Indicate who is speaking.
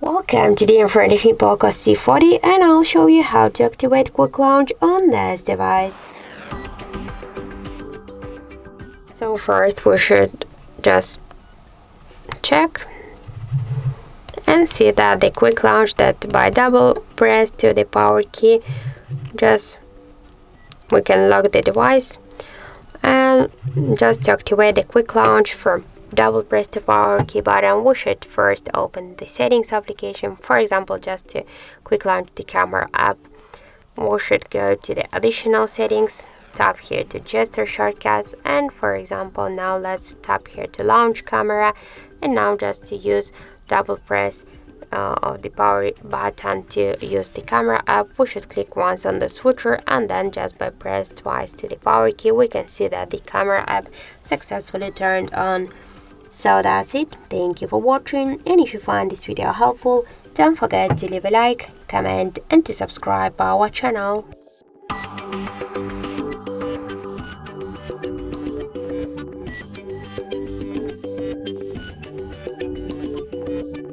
Speaker 1: Welcome, today I'm in front of you POCO C40 and I'll show you how to activate quick launch on this device. So first we should just check and see that the quick launch, that by double press to the power key, we can lock the device. And just to activate the quick launch, from double press the power key button, we should first open the settings application. For example, just to quick launch the camera app, we should go to the additional settings, tap here to gesture shortcuts, and for example now let's tap here to launch camera, and now just to use double press of the power button to use the camera app, we should click once on the switcher, and then just by press twice to the power key we can see that the camera app successfully turned on. So that's it. Thank you for watching, and if you find this video helpful, don't forget to leave a like, comment and to subscribe our channel.